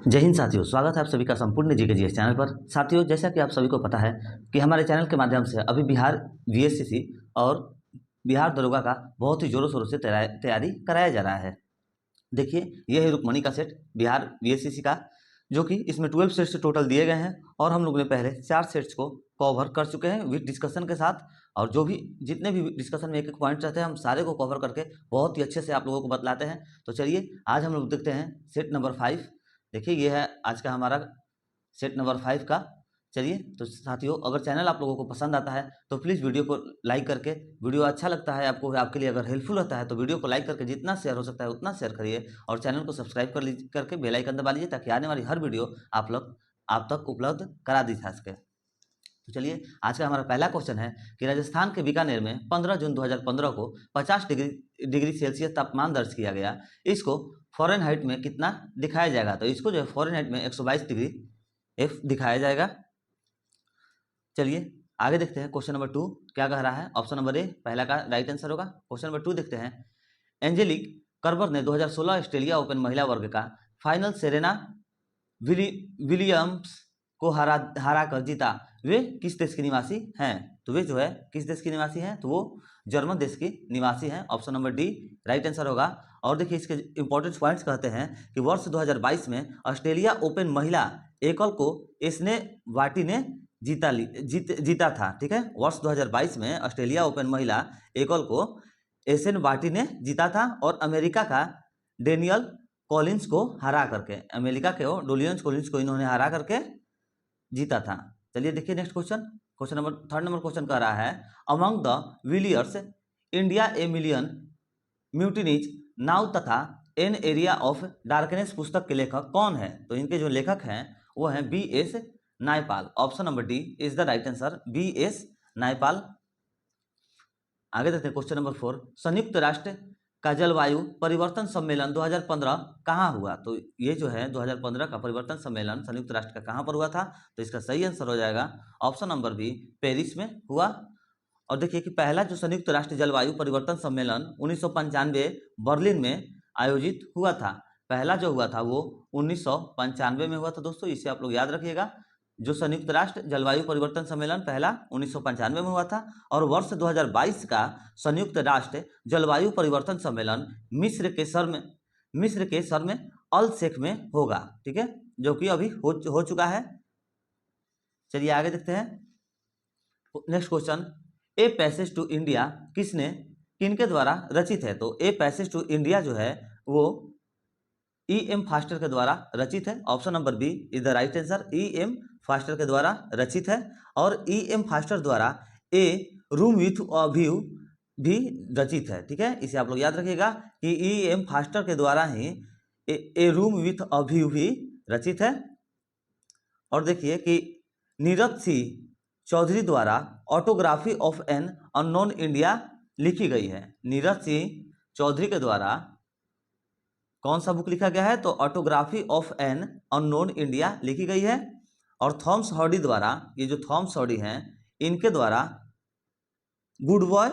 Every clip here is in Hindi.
जय हिंद साथियों, स्वागत है आप सभी का संपूर्ण जीके जीएस चैनल पर। साथियों, जैसा कि आप सभी को पता है कि हमारे चैनल के माध्यम से अभी बिहार वीएससीसी और बिहार दरोगा का बहुत ही जोरों शोरों से तैयारी कराया जा रहा है। देखिए, यह है रुक्मणी का सेट बिहार वीएससीसी का, जो कि इसमें 12 सेट्स टोटल दिए गए हैं और हम लोग ने पहले 4 सेट्स को कवर कर चुके हैं विद डिस्कशन के साथ। और जो भी जितने भी डिस्कशन में एक एक पॉइंट रहते हैं, हम सारे को कवर करके बहुत ही अच्छे से आप लोगों को बतलाते हैं। तो चलिए, आज हम लोग देखते हैं सेट नंबर 5। देखिए, ये है आज का हमारा सेट नंबर 5 का। चलिए, तो साथियों, अगर चैनल आप लोगों को पसंद आता है तो प्लीज़ वीडियो को लाइक करके, वीडियो अच्छा लगता है आपको, आपके लिए अगर हेल्पफुल रहता है तो वीडियो को लाइक करके जितना शेयर हो सकता है उतना शेयर करिए और चैनल को सब्सक्राइब करके बेल आइकन दबा लीजिए, ताकि आने वाली हर वीडियो आप तक उपलब्ध करा दी जा सके। तो चलिए, आज का हमारा पहला क्वेश्चन है कि राजस्थान के बीकानेर में 15 जून 2015 को 50 डिग्री सेल्सियस तापमान दर्ज किया गया। इसको फ़ारेनहाइट में कितना दिखाया जाएगा? तो इसको जो है फ़ारेनहाइट में 122 डिग्री एफ दिखाया जाएगा। चलिए आगे देखते हैं क्वेश्चन नंबर 2 क्या कह रहा है। ऑप्शन नंबर ए पहला का राइट आंसर होगा। क्वेश्चन नंबर 2 देखते हैं। एंजेलिक कर्बर ने 2016 ऑस्ट्रेलिया ओपन महिला वर्ग का फाइनल सेरेना विलियम्स को हरा कर जीता। वे किस देश के निवासी हैं? तो वे जो है किस देश के निवासी हैं? तो वो जर्मन देश के निवासी हैं। Option number D right answer होगा। और देखिए, इसके इंपॉर्टेंट पॉइंट्स कहते हैं कि वर्ष 2022 में ऑस्ट्रेलिया ओपन महिला एकल को एस्ने वाटी ने जीता था। ठीक है, वर्ष 2022 में ऑस्ट्रेलिया ओपन महिला एकल को एसन वाटी ने जीता था और अमेरिका का डेनियल कॉलिंस को हरा करके, इन्होंने हरा करके जीता था। चलिए देखिए next question number third number question कह रहा है, among the Villiers India a million mutinies now तथा एन एरिया ऑफ डार्कनेस पुस्तक के लेखक कौन है? तो इनके जो लेखक हैं वो हैं B.S. Naipal. Option number D is the right answer, B.S. Naipal. आगे देखते हैं क्वेश्चन नंबर 4, संयुक्त राष्ट्र का जलवायु परिवर्तन सम्मेलन 2015 कहाँ हुआ? तो ये जो है 2015 का परिवर्तन सम्मेलन संयुक्त राष्ट्र का कहाँ पर हुआ था? तो इसका सही आंसर हो जाएगा ऑप्शन नंबर बी, पेरिस में हुआ। और देखिए कि पहला जो संयुक्त राष्ट्र जलवायु परिवर्तन सम्मेलन 1995 बर्लिन में आयोजित हुआ था। पहला जो हुआ था वो 1995 में हुआ था दोस्तों, इसे आप लोग याद रखिएगा। जो संयुक्त राष्ट्र जलवायु परिवर्तन सम्मेलन पहला 1995 में हुआ था। और वर्ष 2022 का संयुक्त राष्ट्र जलवायु परिवर्तन सम्मेलन मिस्र के शर्म अल शेख में होगा। ठीक है, जो कि अभी हो चुका है। चलिए आगे देखते हैं next question, a passage to India किनके द्वारा रचित है? तो ए पैसेज टू इंडिया जो है वो E.M. फास्टर के द्वारा रचित है। Option number B is the right answer, E.M. Forster के द्वारा रचित है। और E.M. फास्टर द्वारा a room with a view भी रचित है। ठीक है, इसे आप लोग याद रखिएगा कि E.M. फास्टर के द्वारा ही ए रूम विथ अ व्यू भी रचित है। और देखिए कि नीरज सिंह चौधरी द्वारा autography of an unknown India लिखी गई है। नीरज सिंह चौधरी के द्वारा कौन सा बुक लिखा गया है? तो autography of an unknown India लिखी गई है। और थॉमस हॉडी द्वारा, ये जो थॉमस हॉडी हैं इनके द्वारा goodbye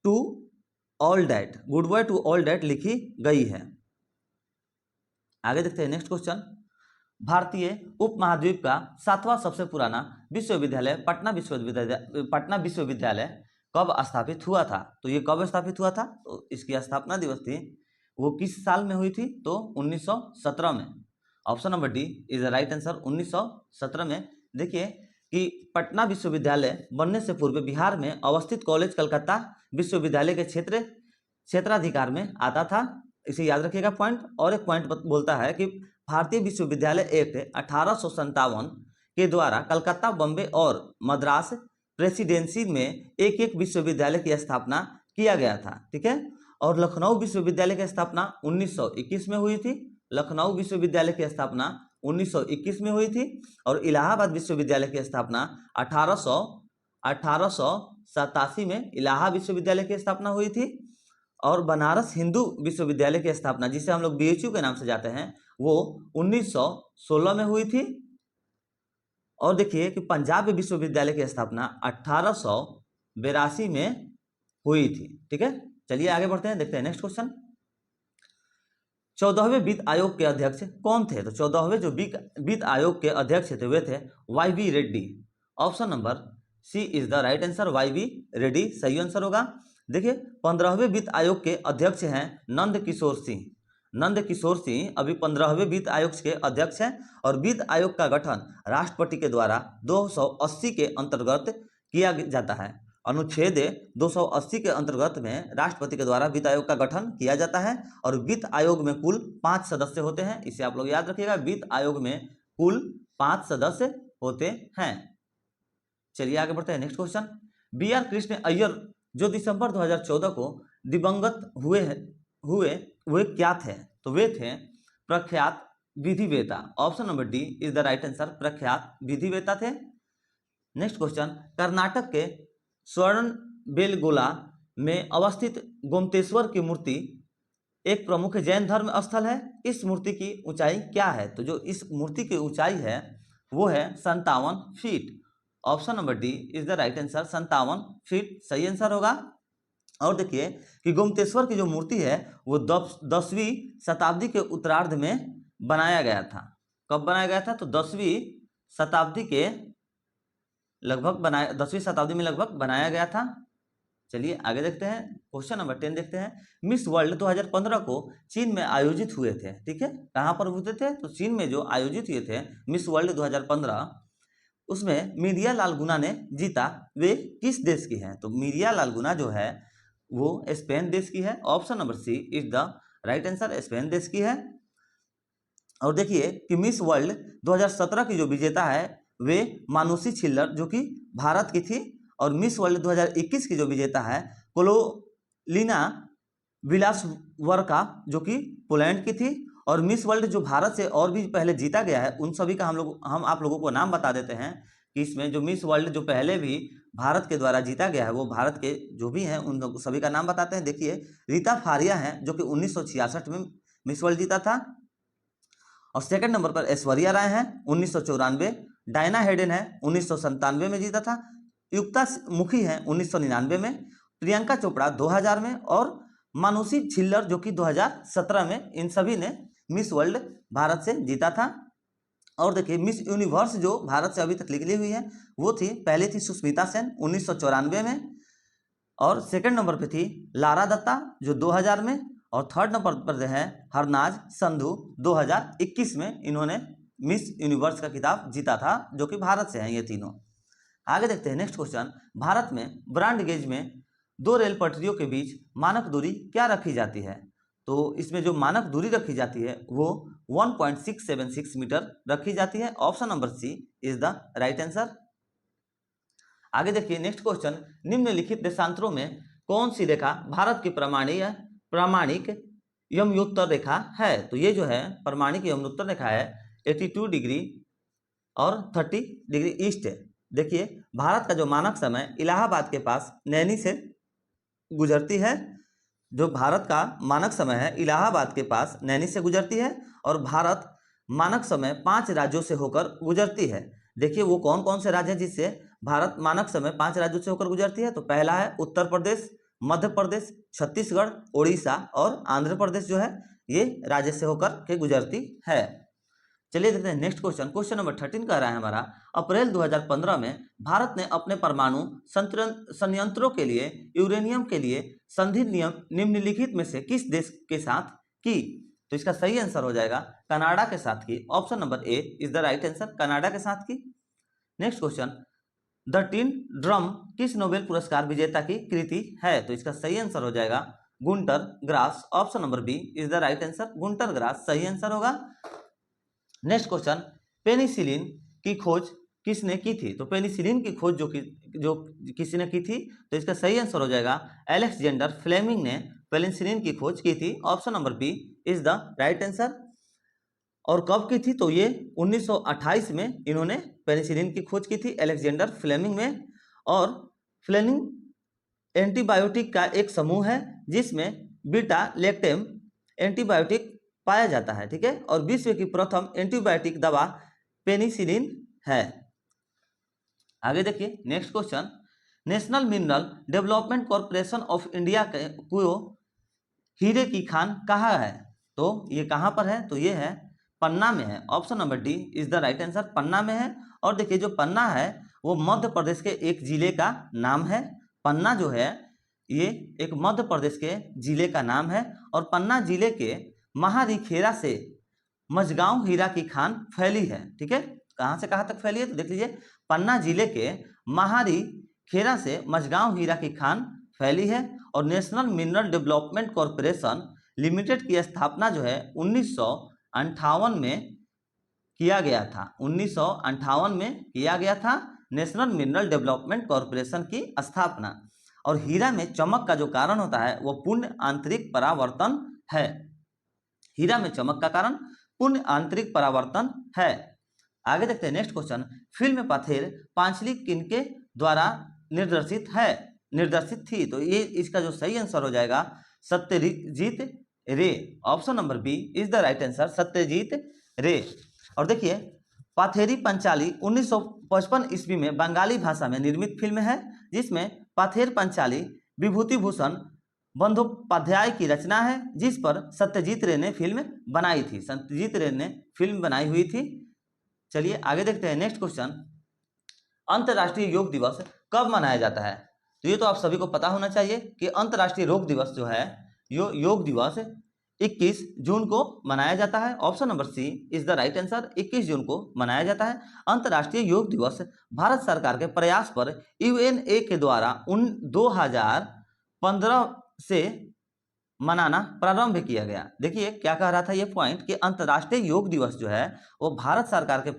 to all that लिखी गई है। आगे देखते हैं नेक्स्ट क्वेश्चन, भारतीय उपमहाद्वीप का 7वां सबसे पुराना विश्वविद्यालय पटना विश्वविद्यालय कब स्थापित हुआ था? तो ये कब स्थापित हुआ था? तो इसकी स्थापना दिवस थी वो किस साल में हुई थी? तो 1917 में। Option number D is the right answer, 1917 में। देखिए कि पटना विश्वविद्यालय बनने से पूर्व बिहार में अवस्थित कॉलेज कलकत्ता विश्वविद्यालय के क्षेत्राधिकार में आता था। इसे याद रखिएगा पॉइंट। और एक पॉइंट बोलता है कि भारतीय विश्वविद्यालय एक्ट 1857 के द्वारा कलकत्ता, बम्बे और मद्रास प्रेसिडेंसी में एक विश्वविद्यालय की स्थापना किया गया था। ठीक है, और लखनऊ विश्वविद्यालय की स्थापना 1921 में हुई थी। लखनऊ विश्वविद्यालय की स्थापना 1921 में हुई थी। और इलाहाबाद विश्वविद्यालय की स्थापना 1887 में इलाहाबाद विश्वविद्यालय की स्थापना हुई थी। और बनारस हिंदू विश्वविद्यालय की स्थापना, जिसे हम लोग BHU के नाम से जाते हैं, वो 1916 में हुई थी। और देखिए कि पंजाब विश्वविद्यालय की स्थापना 1882 में हुई थी। ठीक है, चलिए आगे बढ़ते हैं, देखते हैं नेक्स्ट क्वेश्चन। 14वें वित्त आयोग के अध्यक्ष कौन थे? तो 14वें जो वित्त आयोग के अध्यक्ष थे वे थे YV Reddy. Option number C is the right answer, YV Reddy सही आंसर होगा। देखिए 15वें वित्त आयोग के अध्यक्ष हैं नंद किशोर सिंह। नंद किशोर सिंह अभी 15वें वित्त आयोग के अध्यक्ष हैं और वित्त आयोग का गठन राष्ट्रपति के द्वारा 280 के अंतर्गत किया जाता है। अनुच्छेद 280 के अंतर्गत में राष्ट्रपति के द्वारा वित्त आयोग का गठन किया जाता है और वित्त आयोग में कुल 5 सदस्य होते हैं। इसे आप लोग याद रखिएगा, वित्त आयोग में कुल 5 सदस्य होते हैं। चलिए आगे बढ़ते हैं। Next question, BR Krishna Iyer जो दिसंबर 2014 को दिवंगत हुए क्या थे? तो वे थे प्रख्यात विधिवेता। Option number D is the right answer, प्रख्यात विधिवेता थे। नेक्स्ट क्वेश्चन, कर्नाटक के स्वर्णबेलगोला में अवस्थित गोमतेश्वर की मूर्ति एक प्रमुख जैन धर्म स्थल है। इस मूर्ति की ऊंचाई क्या है? तो जो इस मूर्ति की ऊंचाई है वो है 57 feet. Option number D is the right answer, 57 feet सही आंसर होगा। और देखिए कि गोमतेश्वर की जो मूर्ति है वो 10वीं शताब्दी के उत्तरार्ध में बनाया गया था। कब बनाया गया था? तो 10वीं शताब्दी के लगभग 10वीं शताब्दी में लगभग बनाया गया था। चलिए आगे देखते हैं, क्वेश्चन नंबर 10 देखते हैं। मिस वर्ल्ड 2015 को चीन में आयोजित हुए थे, ठीक है, कहाँ पर हुए थे? तो चीन में जो आयोजित हुए थे मिस वर्ल्ड 2015, उसमें मीडिया लाल गुना ने जीता। वे किस देश की हैं? तो मीडिया लाल गुना जो है वो स्पेन देश की है। Option number C is the right answer, Spain देश की है। और देखिए कि मिस वर्ल्ड 2017 की जो विजेता है वे मानुषी छिल्लर जो कि भारत की थी, और मिस वर्ल्ड 2021 की जो विजेता है कोलोलिना विलासवर्का जो कि पोलैंड की थी। और मिस वर्ल्ड जो भारत से और भी पहले जीता गया है उन सभी का हम आप लोगों को नाम बता देते हैं कि इसमें जो मिस वर्ल्ड जो पहले भी भारत के द्वारा जीता गया है वो भारत के जो भी हैं उन सभी का नाम बताते हैं। देखिए रीता फारिया हैं जो कि 1966 में मिस वर्ल्ड जीता था, और सेकंड नंबर पर ऐश्वर्या राय हैं 1994, डायना हेडन है 1997 में जीता था, युक्ता मुखी हैं 1999 में, प्रियंका चोपड़ा 2000 में, और मानुषी छिल्लर जो कि 2017 में, इन सभी ने मिस वर्ल्ड भारत से जीता था। और देखिए मिस यूनिवर्स जो भारत से अभी तक निकली हुई है वो थी, पहले थी सुष्मिता सेन 1994 में, और सेकंड नंबर पे थी लारा दत्ता जो 2000 में, और थर्ड नंबर पर है हरनाज संधू 2021 में। इन्होंने मिस यूनिवर्स का खिताब जीता था जो कि भारत से हैं ये तीनों। आगे देखते हैं नेक्स्ट क्वेश्चन, भारत में ब्रॉड गेज में 2 रेल पटरियों के बीच मानक दूरी क्या रखी जाती है? तो इसमें जो मानक दूरी रखी जाती है वो 1.676 मीटर रखी जाती है। Option number C is the right answer. आगे देखिए नेक्स्ट क्वेश्चन, निम्नलिखित देशांतरों में कौन सी रेखा भारत की प्रामाणिक यमनोत्तर रेखा है? तो ये जो है प्रामाणिक यमनोत्तर रेखा है 82 डिग्री और 30 डिग्री ईस्ट है। देखिए भारत का जो मानक समय इलाहाबाद के पास नैनी से गुजरती है। जो भारत का मानक समय है इलाहाबाद के पास नैनी से गुजरती है, और भारत मानक समय 5 राज्यों से होकर गुजरती है। देखिए वो कौन कौन से राज्य हैं जिससे भारत मानक समय 5 राज्यों से होकर गुजरती है? तो पहला है उत्तर प्रदेश, मध्य प्रदेश, छत्तीसगढ़, उड़ीसा और आंध्र प्रदेश जो है ये राज्य से होकर के गुजरती है। चलिए देखते हैं नेक्स्ट क्वेश्चन, क्वेश्चन नंबर 13 कह रहा है हमारा, अप्रैल 2015 में भारत ने अपने परमाणु संयंत्रों के लिए यूरेनियम के लिए संधि निम्नलिखित में से किस देश के साथ की? तो इसका सही आंसर हो जाएगा कनाडा के साथ की। Option number A is the right answer, Canada के साथ की। Next question, the tin drum किस नोबेल पुरस्कार विजेता की कृति है? तो इसका सही आंसर हो जाएगा Gunter Grass. Option number B is the right answer, Gunter Grass सही आंसर होगा। नेक्स्ट क्वेश्चन, पेनिसिलिन की खोज किसने की थी? तो पेनिसिलिन की खोज जो किसी ने की थी, तो इसका सही आंसर हो जाएगा अलेक्जेंडर फ्लेमिंग ने पेनिसिलिन की खोज की थी। Option number B is the right answer. और कब की थी? तो ये 1928 में इन्होंने पेनिसिलिन की खोज की थी अलेक्जेंडर फ्लेमिंग में। और फ्लेमिंग एंटीबायोटिक का एक समूह है जिसमें बीटा लैक्टेम एंटीबायोटिक पाया जाता है, ठीक है, और विश्व की प्रथम एंटीबायोटिक दवा पेनिसिलिन है। आगे देखिए next question, national mineral development corporation of India को हीरे की खान कहा है? तो ये कहाँ पर है, तो ये है पन्ना में है। Option number D is the right answer, Panna में है। और देखिए जो पन्ना है वो मध्य प्रदेश के एक जिले का नाम है। पन्ना जो है ये एक मध्य प्रदेश के जिले का नाम है और पन्ना जिले के महारीखेरा से मझगांव हीरा की खान फैली है। ठीक है, कहाँ से कहाँ तक फैली है, तो देख लीजिए पन्ना जिले के महारीखेरा से मझगांव हीरा की खान फैली है। और national mineral development corporation limited की स्थापना जो है 1958 में किया गया था। 1958 में किया गया था नेशनल मिनरल डेवलपमेंट कॉरपोरेशन की स्थापना। और हीरा में चमक का जो कारण होता है वो पुण्य आंतरिक परावर्तन है। हीरा में चमक का कारण पुण्य आंतरिक परावर्तन है। आगे देखते हैं next question, film Pather Panchli किनके द्वारा निर्देशित थी, तो ये इसका जो सही आंसर हो जाएगा Satyajit Ray. Option number B is the right answer, Satyajit Ray. और देखिए पाथेरी पंचाली 1955 ईस्वी में बंगाली भाषा में निर्मित फिल्म है जिसमें पाथेर पंचाली विभूति भूषण बंदोपाध्याय की रचना है, जिस पर सत्यजीत रे ने फिल्म बनाई थी। सत्यजीत रे ने फिल्म बनाई हुई थी। चलिए आगे देखते हैं नेक्स्ट क्वेश्चन, अंतर्राष्ट्रीय योग दिवस कब मनाया जाता है, तो ये तो आप सभी को पता होना चाहिए कि अंतर्राष्ट्रीय योग दिवस जो है योग दिवस 21 जून को मनाया जाता है। Option number C is the right answer, 21 जून को मनाया जाता है। अंतर्राष्ट्रीय योग दिवस भारत सरकार के प्रयास पर यूएनए के द्वारा 2015 से मनाना प्रारंभ किया गया। देखिए क्या कह रहा था ये पॉइंट कि अंतर्राष्ट्रीय योग दिवस जो है वो भारत सरकार के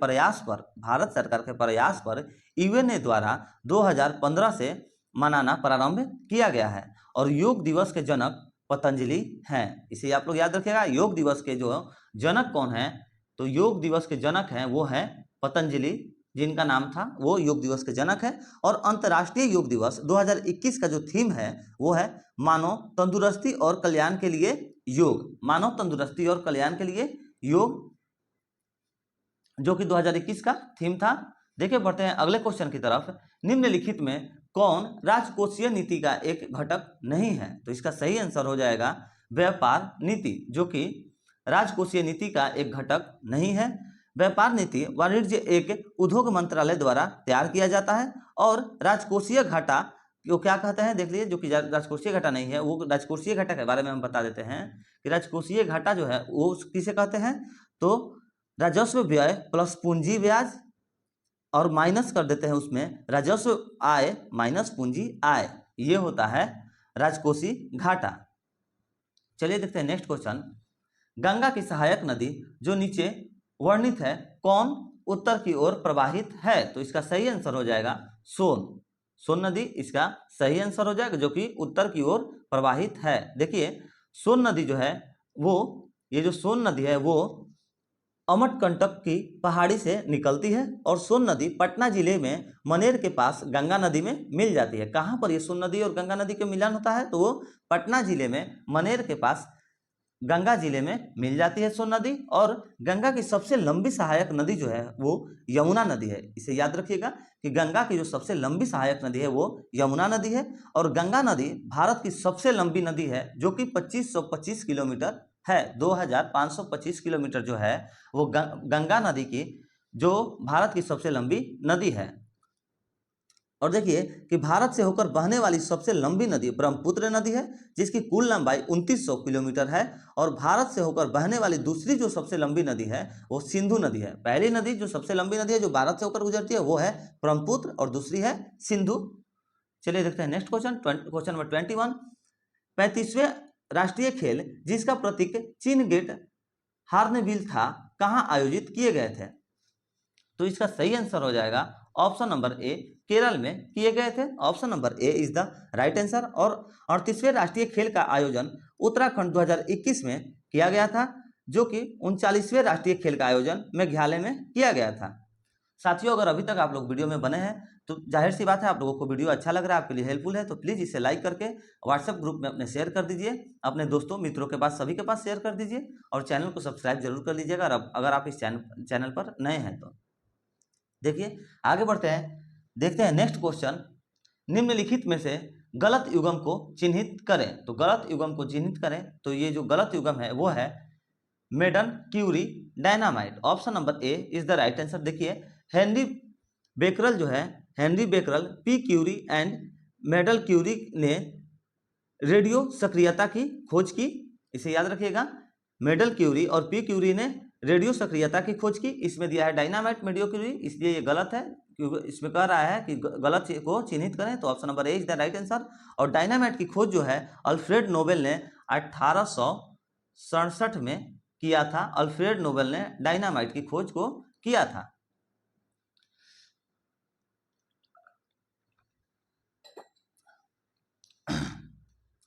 प्रयास पर यूएनए द्वारा 2015 से मनाना प्रारंभ किया गया है। और योग दिवस के जनक पतंजलि हैं, इसे आप लोग याद रखिएगा। योग दिवस के जो जनक कौन है, तो योग दिवस के जनक हैं वो है पतंजलि, जिनका नाम था वो योग दिवस के जनक है। और अंतर्राष्ट्रीय योग दिवस 2021 का जो थीम है वो है मानव तंदुरुस्ती और कल्याण के लिए योग। मानव तंदुरुस्ती और कल्याण के लिए योग, जो कि 2021 का थीम था। देखिए बढ़ते हैं अगले क्वेश्चन की तरफ, निम्नलिखित में कौन राजकोषीय नीति का एक घटक नहीं है, तो इसका सही आंसर हो जाएगा व्यापार नीति, जो कि राजकोषीय नीति का एक घटक नहीं है। व्यापार नीति वाणिज्य एक उद्योग मंत्रालय द्वारा तैयार किया जाता है। और राजकोषीय घाटा को क्या कहते हैं, देख लीजिए, जो कि राजकोषीय घाटा नहीं है वो राजकोषीय घाटा के बारे में हम बता देते हैं कि राजकोषीय घाटा जो है वो किसे कहते हैं, तो राजस्व व्यय प्लस पूंजी ब्याज और माइनस कर देते हैं उसमें राजस्व आय माइनस पूंजी आय, ये होता है राजकोषीय घाटा। चलिए देखते हैं नेक्स्ट क्वेश्चन, गंगा की सहायक नदी जो नीचे वर्णित है कौन उत्तर की ओर प्रवाहित है, तो इसका सही आंसर हो जाएगा सोन नदी, इसका सही आंसर हो जाएगा, जो कि उत्तर की ओर प्रवाहित है। देखिए सोन नदी जो है वो, ये जो सोन नदी है वो अमरकंटक की पहाड़ी से निकलती है। और सोन नदी पटना जिले में मनेर के पास गंगा नदी में मिल जाती है। कहाँ पर ये सोन नदी और गंगा नदी का मिलन होता है, तो वो पटना जिले में मनेर के पास गंगा जिले में मिल जाती है सोन नदी। और गंगा की सबसे लंबी सहायक नदी जो है वो यमुना नदी है। इसे याद रखिएगा कि गंगा की जो सबसे लंबी सहायक नदी है वो यमुना नदी है। और गंगा नदी भारत की सबसे लंबी नदी है, जो कि 2525 किलोमीटर है। 2525 किलोमीटर जो है वो गंगा नदी की जो भारत की सबसे लंबी नदी है। और देखिए कि भारत से होकर बहने वाली सबसे लंबी नदी ब्रह्मपुत्र नदी है, जिसकी कुल लंबाई 2900 किलोमीटर है। और भारत से होकर बहने वाली दूसरी जो सबसे लंबी नदी है वो सिंधु नदी है। पहली नदी जो सबसे लंबी नदी है जो भारत से होकर गुजरती है वो है ब्रह्मपुत्र और दूसरी है सिंधु। चलिए देखते हैं नेक्स्ट क्वेश्चन, क्वेश्चन नंबर 21, 35वें राष्ट्रीय खेल जिसका प्रतीक चीन गेट हार्नबिल था कहाँ आयोजित किए गए थे, तो इसका सही आंसर हो जाएगा ऑप्शन नंबर ए केरल में किए गए थे। Option number A is the right answer. और 38वें राष्ट्रीय खेल का आयोजन उत्तराखंड 2021 में किया गया था, जो कि 39वें राष्ट्रीय खेल का आयोजन मेघालय में किया गया था। साथियों अगर अभी तक आप लोग वीडियो में बने हैं तो जाहिर सी बात है आप लोगों को वीडियो अच्छा लग रहा है, आपके लिए हेल्पफुल है, तो प्लीज़ इसे लाइक करके व्हाट्सएप ग्रुप में अपने शेयर कर दीजिए, अपने दोस्तों मित्रों के पास सभी के पास शेयर कर दीजिए। और चैनल को सब्सक्राइब जरूर कर लीजिएगा अगर आप इस चैनल पर नए हैं तो। देखिए आगे बढ़ते हैं, देखते हैं नेक्स्ट क्वेश्चन, निम्नलिखित में से गलत युग्म को चिन्हित करें। तो गलत युग्म को चिन्हित करें, तो ये जो गलत युग्म है वो है Madam Curie dynamite. Option number A is the right answer. देखिए हेनरी बेकरल जो है, Henri Becquerel, P Curie and Madam Curie ने रेडियो सक्रियता की खोज की। इसे याद रखिएगा, मेडल क्यूरी और पी क्यूरी ने रेडियो सक्रियता की खोज की। इसमें दिया है डायनामाइट मेडियो क्यूरी, इसलिए ये गलत है क्योंकि इसमें कह रहा है कि गलत को चिन्हित करें, तो option number A is the right answer. और डायनामाइट की खोज जो है अल्फ्रेड नोबेल ने 1867 में किया था। अल्फ्रेड नोबेल ने डायनामाइट की खोज को किया था।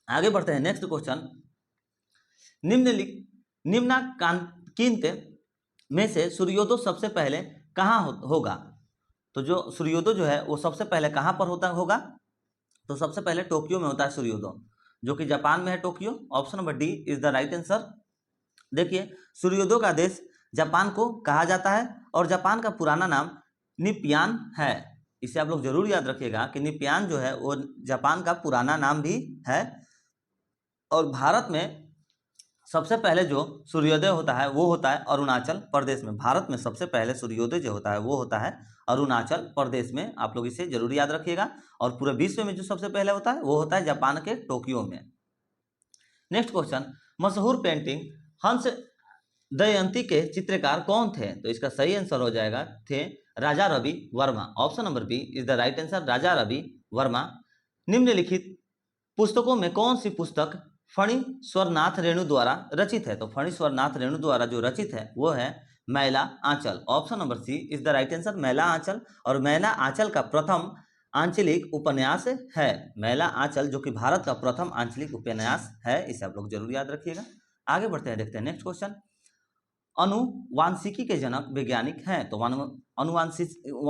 आगे बढ़ते हैं, नेक्स्ट क्वेश्चन। निम्नांकित में से सूर्योदय सबसे पहले कहाँ होगा? तो जो सूर्योदय जो है वो सबसे पहले कहाँ पर होगा? तो सबसे पहले टोक्यो में होता है सूर्योदय, जो कि जापान में है, Tokyo. Option number D is the right answer. देखिए सूर्योदय का देश जापान को कहा जाता है और जापान का पुराना नाम निप्पॉन है। इसे आप लोग जरूर याद रखिएगा कि निप्पॉन जो है वो जापान का पुराना नाम भी है। और भारत में सबसे पहले जो सूर्योदय होता है वो होता है अरुणाचल प्रदेश में। भारत में सबसे पहले सूर्योदय जो होता है वो होता है अरुणाचल प्रदेश में। आप लोग इसे जरूर याद रखिएगा। और पूरे विश्व में जो सबसे पहले होता है वो होता है जापान के टोक्यो में। नेक्स्ट क्वेश्चन, मशहूर पेंटिंग हंस दमयंती के चित्रकार कौन थे? तो इसका सही आंसर हो जाएगा थे Raja Ravi Varma. Option number B is the right answer, Raja Ravi Varma. निम्नलिखित पुस्तकों में कौन सी पुस्तक फणीश्वरनाथ रेणु द्वारा रचित है? तो फणीश्वरनाथ रेणु द्वारा जो रचित है वो है Maila Anchal. Option number C is the right answer, Maila Anchal. और मैला आंचल का प्रथम आंचलिक उपन्यास है। मैला आंचल जो कि भारत का प्रथम आंचलिक उपन्यास है, इसे आप लोग जरूर याद रखिएगा। आगे बढ़ते हैं, देखते हैं नेक्स्ट क्वेश्चन। अनुवांशिकी के जनक वैज्ञानिक हैं? तो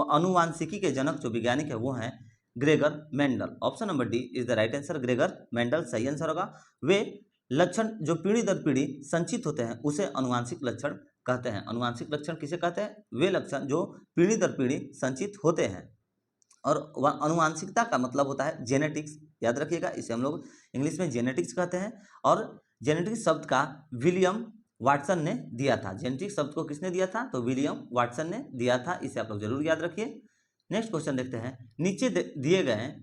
अनुवांशिकी के जनक जो वैज्ञानिक है वो हैं Gregor Mendel. Option number D is the right answer, Gregor Mendel सही आंसर होगा। वे लक्षण जो पीढ़ी दर पीढ़ी संचित होते हैं उसे अनुवांशिक लक्षण कहते हैं। अनुवांशिक लक्षण किसे कहते हैं? वे लक्षण जो पीढ़ी दर पीढ़ी संचित होते हैं। और अनुवांशिकता का मतलब होता है जेनेटिक्स, याद रखिएगा। इसे हम लोग इंग्लिश में जेनेटिक्स कहते हैं। और जेनेटिक्स शब्द का विलियम वाटसन ने दिया था। जेनेटिक्स शब्द को किसने दिया था? तो विलियम वाटसन ने दिया था। इसे आप लोग जरूर याद रखिए। नेक्स्ट क्वेश्चन देखते हैं। नीचे दिए गए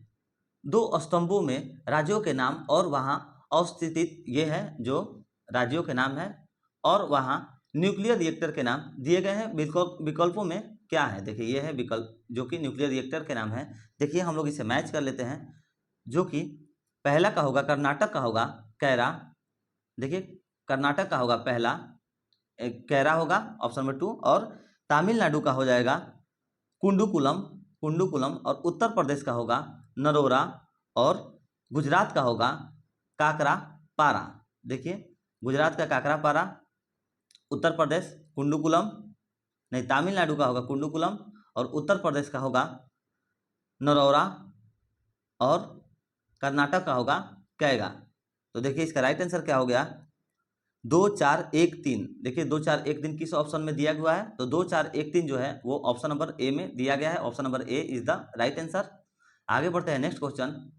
दो स्तंभों में राज्यों के नाम और वहां अवस्थित, ये है जो राज्यों के नाम है, और वहां न्यूक्लियर रिएक्टर के नाम दिए गए हैं। विकल्पों में क्या है? देखिए ये है विकल्प जो कि न्यूक्लियर रिएक्टर के नाम है। देखिए हम लोग इसे मैच कर लेते हैं, जो कि पहला का होगा कर्नाटक का होगा कैरा। देखिए कर्नाटक का होगा पहला कैरा होगा, ऑप्शन नंबर 2। और तमिलनाडु का हो जाएगा कुंडुकुलम। और उत्तर प्रदेश का होगा नरोरा। और गुजरात का होगा काकरापारा। देखिए गुजरात का काकरापारा, उत्तर प्रदेश कुंडुकुलम, नहीं तमिलनाडु का होगा कुंडुकुलम, और उत्तर प्रदेश का होगा नरोरा, और कर्नाटक का होगा कैगा। तो देखिए इसका राइट आंसर क्या हो गया? 2 4 1 3। देखिए 2 4 1 3 किस ऑप्शन में दिया हुआ है? तो 2 4 1 3 जो है वो ऑप्शन नंबर ए में दिया गया है। Option number A is the right answer. आगे बढ़ते हैं, नेक्स्ट क्वेश्चन।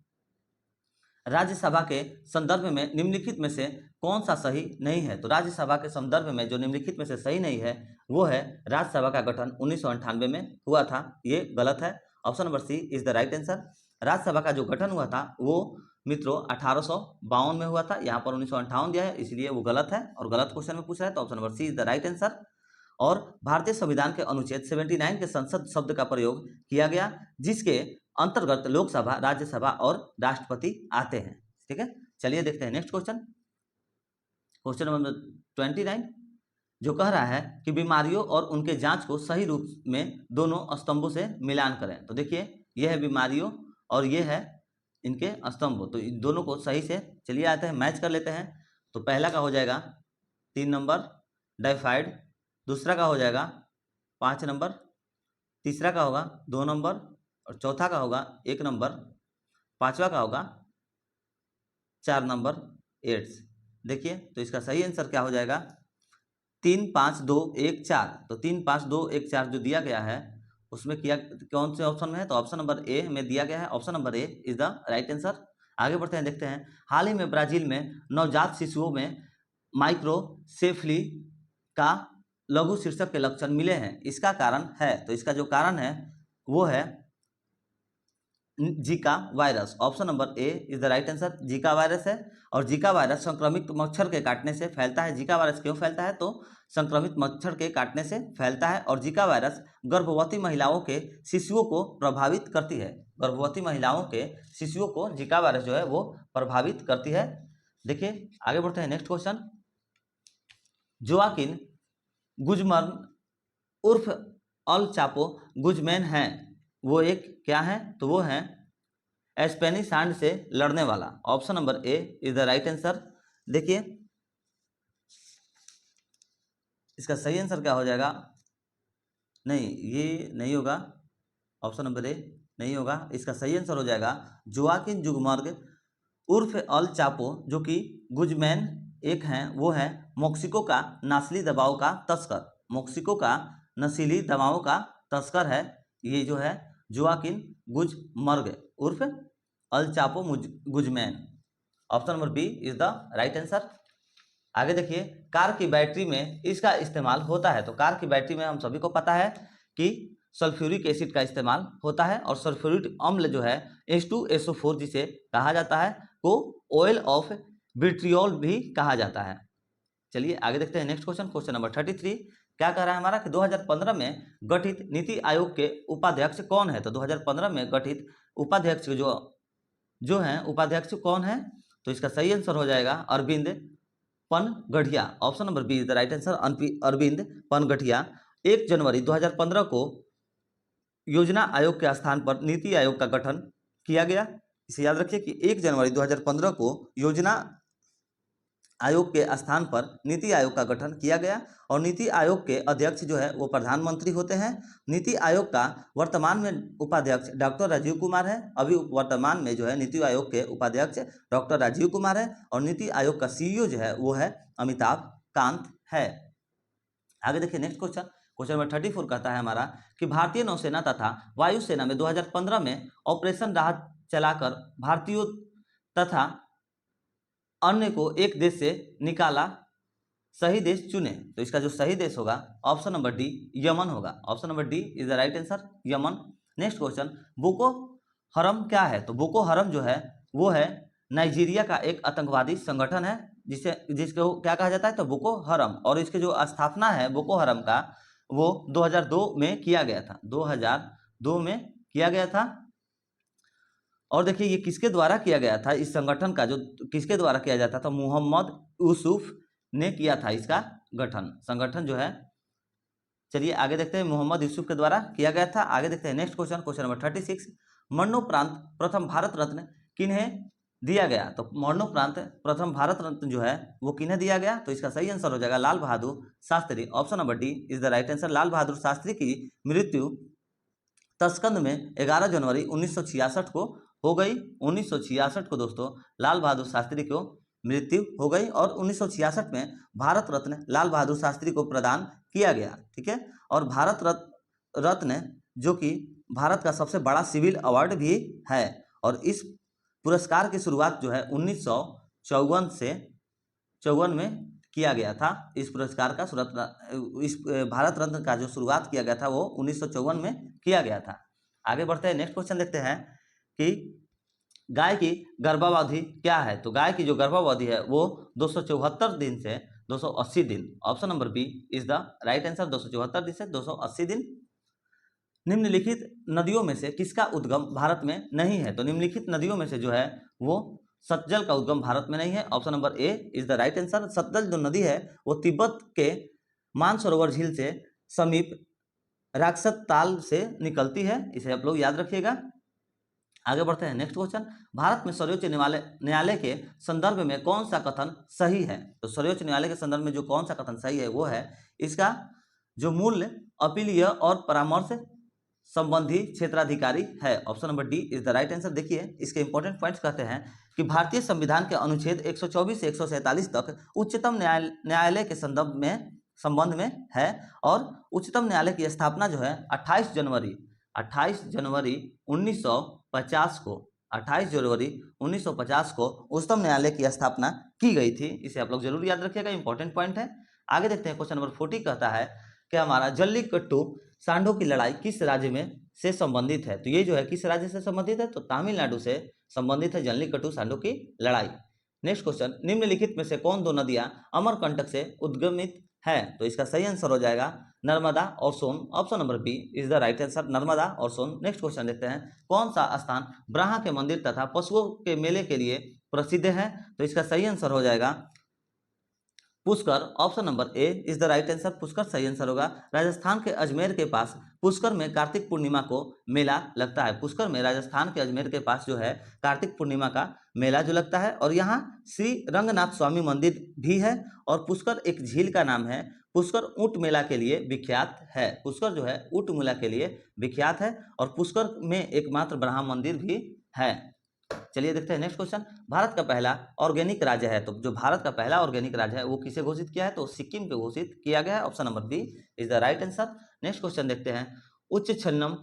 राज्यसभा के संदर्भ में निम्नलिखित में से कौन सा सही नहीं है? तो राज्यसभा के संदर्भ में जो निम्नलिखित में से सही नहीं है वो है राज्यसभा का गठन 1998 में हुआ था। ये गलत है। Option number C is the right answer. Rajya Sabha का जो गठन हुआ था वो मित्रों 1852 में हुआ था। यहाँ पर 1958 दिया है, इसलिए वो गलत है और गलत क्वेश्चन में पूछ रहा है। तो option number C is the right answer. और भारतीय संविधान के अनुच्छेद 79 के संसद शब्द का प्रयोग किया गया, जिसके अंतर्गत लोकसभा, राज्यसभा और राष्ट्रपति आते हैं। ठीक है, चलिए देखते हैं नेक्स्ट क्वेश्चन। क्वेश्चन नंबर 29 जो कह रहा है कि बीमारियों और उनके जांच को सही रूप में दोनों स्तंभों से मिलान करें। तो देखिए यह है बीमारियों और ये है इनके स्तंभ, तो इन दोनों को सही से चलिए आते हैं मैच कर लेते हैं। तो पहला का हो जाएगा 3 नंबर डाइफाइड, दूसरा का हो जाएगा 5 नंबर, तीसरा का होगा 2 नंबर, और चौथा का होगा 1 नंबर, पांचवा का होगा 4 नंबर एड्स। देखिए तो इसका सही आंसर क्या हो जाएगा? 3 5 2 1 4। तो 3 5 2 1 4 जो दिया गया है उसमें किया कौन से ऑप्शन में है? तो ऑप्शन नंबर ए में दिया गया है। Option number A is the right answer. आगे बढ़ते हैं, देखते हैं। हाल ही में ब्राजील में नवजात शिशुओं में माइक्रोसेफली का लघु शीर्षक के लक्षण मिले हैं, इसका कारण है, तो इसका जो कारण है वो है Zika virus. Option number A is the right answer, Zika virus है। और जीका वायरस संक्रमित मच्छर के काटने से फैलता है। जीका वायरस क्यों फैलता है? तो संक्रमित मच्छर के काटने से फैलता है। और जीका वायरस गर्भवती महिलाओं के शिशुओं को प्रभावित करती है। गर्भवती महिलाओं के शिशुओं को जीका वायरस जो है वो प्रभावित करती है। देखिए आगे बढ़ते हैं, नेक्स्ट क्वेश्चन। जोआकिन गुजमर्न उर्फ अल चापो गुजमैन है, वो एक क्या है? तो वो है स्पेनिश सांड से लड़ने वाला। Option number A is the right answer. देखिए इसका सही आंसर क्या हो जाएगा? नहीं, ये नहीं होगा, ऑप्शन नंबर ए नहीं होगा। इसका सही आंसर हो जाएगा जोआकिन जुगमर्ग उर्फ अल चापो, जो कि गुजमैन एक हैं, वो है मोक्सिको का नस्ली दवाओं का तस्कर। मोक्सिको का नशीली दवाओं का तस्कर है ये जो है जोआकिन गुजमर्ग उर्फ El Chapo Guzman. Option number B is the right answer. आगे देखिए, कार की बैटरी में इसका इस्तेमाल होता है। तो कार की बैटरी में हम सभी को पता है कि सल्फ्यूरिक एसिड का इस्तेमाल होता है। और सल्फ्यूरिक अम्ल जो है H2SO4 जिसे कहा जाता है, को ऑयल ऑफ विट्रियोल भी कहा जाता है। चलिए आगे देखते हैं नेक्स्ट क्वेश्चन। क्वेश्चन नंबर 33 क्या कह रहा है हमारा कि 2015 में गठित नीति आयोग के उपाध्यक्ष कौन है? तो 2015 में गठित उपाध्यक्ष जो है उपाध्यक्ष कौन है? तो इसका सही आंसर हो जाएगा Arvind Panagariya. Option number B is the right answer, Arvind Panagariya. 1 जनवरी 2015 को योजना आयोग के स्थान पर नीति आयोग का गठन किया गया। इसे याद रखिए कि 1 जनवरी 2015 को योजना आयोग के स्थान पर नीति आयोग का गठन किया गया। और नीति आयोग के अध्यक्ष जो है वो प्रधानमंत्री होते हैं। नीति आयोग का वर्तमान में उपाध्यक्ष डॉक्टर राजीव कुमार है। अभी वर्तमान में जो है नीति आयोग के उपाध्यक्ष डॉक्टर राजीव कुमार है। और नीति आयोग का CEO जो है वो है अमिताभ कांत है। आगे देखिए नेक्स्ट क्वेश्चन। क्वेश्चन नंबर 34 कहता है हमारा कि भारतीय नौसेना तथा वायुसेना में 2015 में ऑपरेशन राहत चलाकर भारतीयों तथा अन्य को एक देश से निकाला, सही देश चुने। तो इसका जो सही देश होगा ऑप्शन नंबर डी यमन होगा। Option number D is the right answer, Yemen. Next question, Boko हरम क्या है? तो बोको हरम जो है वो है नाइजीरिया का एक आतंकवादी संगठन है जिसको क्या कहा जाता है? तो बोको हरम। और इसके जो स्थापना है बोको हरम का वो 2002 में किया गया था। 2002 में किया गया था। और देखिए ये किसके द्वारा किया गया था? इस संगठन का जो किसके द्वारा किया जाता था? मोहम्मद यूसुफ ने किया था इसका गठन, संगठन जो है। चलिए आगे देखते हैं, मोहम्मद यूसुफ के द्वारा किया गया था। आगे देखते हैं नेक्स्ट क्वेश्चन। क्वेश्चन नंबर 36, मरणोपरांत प्रथम भारत रत्न किन्हें दिया गया? तो मरणोपरांत प्रथम भारत रत्न जो है वो किन्हें दिया गया? तो इसका सही आंसर हो जाएगा Lal Bahadur Shastri. Option number D is the right answer. Lal Bahadur Shastri की मृत्यु तस्कंद में 11 जनवरी 1966 को हो गई। 1966 को दोस्तों लाल बहादुर शास्त्री को मृत्यु हो गई। और 1966 में भारत रत्न लाल बहादुर शास्त्री को प्रदान किया गया। ठीक है। और भारत रत्न जो कि भारत का सबसे बड़ा सिविल अवार्ड भी है। और इस पुरस्कार की शुरुआत जो है 1954 में किया गया था। इस पुरस्कार का इस भारत रत्न का जो शुरुआत किया गया था वो 1954 में किया गया था। आगे बढ़ते हैं, नेक्स्ट क्वेश्चन देखते हैं कि गाय की गर्भावधि क्या है? तो गाय की जो गर्भावधि है वो 274 दिन से 280 दिन। Option number B is the right answer, 274 दिन से 280 दिन। निम्नलिखित नदियों में से किसका उद्गम भारत में नहीं है? तो निम्नलिखित नदियों में से जो है वो सतलज का उद्गम भारत में नहीं है। Option number A is the right answer. Sutlej जो नदी है वो तिब्बत के मानसरोवर झील से समीप राक्षस ताल से निकलती है। इसे आप लोग याद रखिएगा। आगे बढ़ते हैं, नेक्स्ट क्वेश्चन। भारत में सर्वोच्च न्यायालय के संदर्भ में कौन सा कथन सही है? तो सर्वोच्च न्यायालय के संदर्भ में जो कौन सा कथन सही है वो है इसका जो मूल्य अपीलीय और परामर्श संबंधी क्षेत्राधिकारी है। Option number D is the right answer. देखिए इसके इंपॉर्टेंट पॉइंट्स कहते हैं कि भारतीय संविधान के अनुच्छेद 124 से 147 तक उच्चतम न्यायालय के संबंध में है। और उच्चतम न्यायालय की स्थापना जो है 28 जनवरी 1950 को 28 जनवरी 1950 को उच्चतम न्यायालय की स्थापना की गई थी। इसे आप लोग जरूर याद रखिएगा, इंपॉर्टेंट पॉइंट है। आगे देखते हैं क्वेश्चन नंबर 40 कहता है कि हमारा जल्लीकट्टू सांडों की लड़ाई किस राज्य में से संबंधित है। तो ये जो है किस राज्य से संबंधित है, तो तमिलनाडु से संबंधित है जल्लीकट्टू सांडों की लड़ाई। नेक्स्ट क्वेश्चन, निम्नलिखित में से कौन दो नदियां अमरकंटक से उद्गमित है। तो इसका सही आंसर हो जाएगा नर्मदा और Son. Option number B is the right answer, Narmada और सोन। नेक्स्ट क्वेश्चन देखते हैं, कौन सा स्थान ब्रह्मा के मंदिर तथा पशुओं के मेले के लिए प्रसिद्ध है। तो इसका सही आंसर हो जाएगा Pushkar. Option number A is the right answer, Pushkar सही आंसर होगा। राजस्थान के अजमेर के पास पुष्कर में कार्तिक पूर्णिमा को मेला लगता है। पुष्कर में राजस्थान के अजमेर के पास जो है कार्तिक पूर्णिमा का मेला जो लगता है, और यहाँ श्री रंगनाथ स्वामी मंदिर भी है। और पुष्कर एक झील का नाम है। पुष्कर ऊंट मेला के लिए विख्यात है। पुष्कर जो है ऊंट मेला के लिए विख्यात है, और पुष्कर में एकमात्र ब्रह्मा मंदिर भी है। चलिए देखते हैं नेक्स्ट क्वेश्चन, भारत का पहला ऑर्गेनिक राज्य है। तो जो भारत का पहला ऑर्गेनिक राज्य है वो किसे घोषित किया है, तो सिक्किम को घोषित किया गया है। Option number B is the right answer. Next question देखते हैं, उच्च छन्नम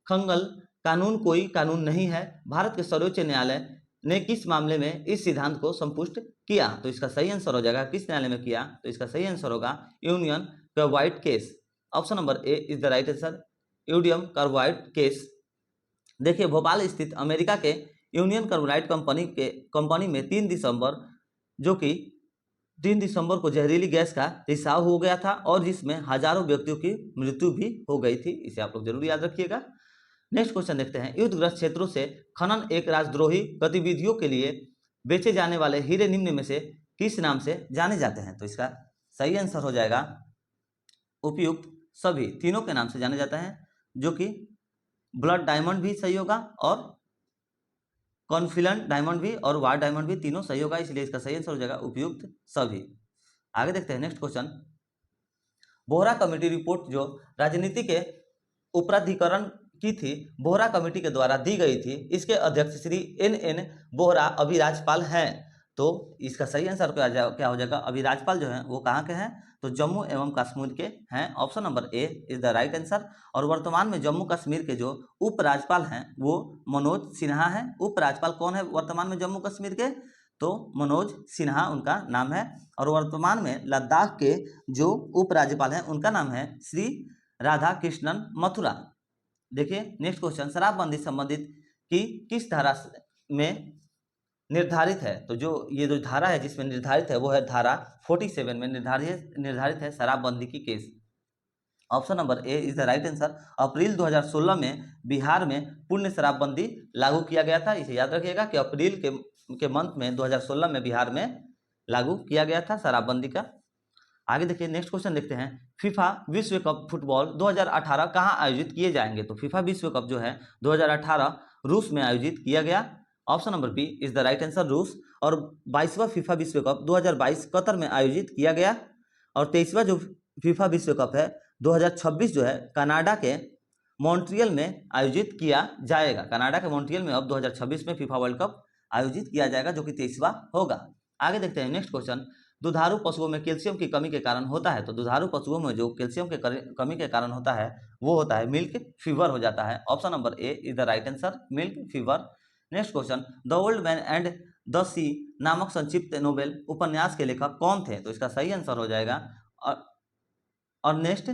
खंगल कानून कोई कानून नहीं है, भारत के सर्वोच्च न्यायालय ने किस मामले में इस सिद्धांत को संपुष्ट किया। तो इसका सही आंसर हो जाएगा किस न्यायालय में किया, तो इसका सही आंसर होगा Union Carbide case. Option number A is the right answer, यूडियम कार्बाइड केस। देखिए भोपाल स्थित अमेरिका के यूनियन कार्बाइड कंपनी में 3 दिसंबर जो कि 3 दिसंबर को जहरीली गैस का रिसाव हो गया था, और जिसमें हजारों व्यक्तियों की मृत्यु भी हो गई थी। इसे आप लोग जरूर याद रखिएगा। नेक्स्ट क्वेश्चन देखते हैं, युद्धग्रस्त क्षेत्रों से खनन एक राजद्रोही गतिविधियों के लिए बेचे जाने वाले हीरे निम्न में से किस नाम से जाने जाते हैं। तो इसका सही आंसर हो जाएगा उपयुक्त सभी, तीनों के नाम से जाने जाते हैं, जो कि ब्लड डायमंड भी सही होगा, और कॉन्फिडेंट डायमंड भी, और वार डायमंड भी, तीनों सही होगा। इसलिए इसका सही आंसर हो जाएगा उपयुक्त सभी। आगे देखते हैं next question, Bohra committee report जो राजनीति के उपराधिकरण की थी, बोहरा कमेटी के द्वारा दी गई थी, इसके अध्यक्ष श्री NN बोहरा अभी राज्यपाल हैं। तो इसका सही आंसर क्या हो जाएगा, अभी राज्यपाल जो है वो कहाँ के हैं, तो जम्मू एवं कश्मीर के हैं। Option number A is the right answer. और वर्तमान में जम्मू कश्मीर के जो उपराज्यपाल हैं वो मनोज सिन्हा हैं। उपराज्यपाल कौन है वर्तमान में जम्मू कश्मीर के, तो मनोज सिन्हा उनका नाम है। और वर्तमान में लद्दाख के जो उपराज्यपाल हैं उनका नाम है श्री राधा कृष्णन मथुरा। देखिए नेक्स्ट क्वेश्चन, शराबबंदी संबंधित की किस धारा में निर्धारित है। तो जो ये जो धारा है जिसमें निर्धारित है वो है धारा 47 में निर्धारित है शराबबंदी की case. Option number A is the right answer. अप्रैल 2016 में बिहार में पूर्ण शराबबंदी लागू किया गया था। इसे याद रखिएगा कि अप्रैल के मंथ में 2016 में बिहार में लागू किया गया था शराबबंदी का। आगे देखिए नेक्स्ट क्वेश्चन देखते हैं, फीफा विश्व कप फुटबॉल 2018 कहाँ आयोजित किए जाएंगे। तो फीफा विश्व कप जो है 2018 रूस में आयोजित किया गया। Option number B is the right answer रूस। और 22वां फीफा विश्व कप 2022 कतर में आयोजित किया गया। और 23वां जो फीफा विश्व कप है 2026 जो है कनाडा के मॉन्ट्रियल में आयोजित किया जाएगा। कनाडा के मॉन्ट्रियल में अब 2026 में फीफा वर्ल्ड कप आयोजित किया जाएगा, जो कि 23वां होगा। आगे देखते हैं नेक्स्ट क्वेश्चन, दुधारू पशुओं में कैल्शियम की कमी के कारण होता है। तो दुधारू पशुओं में जो कैल्शियम के कमी के कारण होता है वो होता है मिल्क फीवर हो जाता है। Option number A is the right answer, milk fever. Next question, the old man and the sea नामक संक्षिप्त नोबेल उपन्यास के लेखक कौन थे। तो इसका सही आंसर हो जाएगा Ernest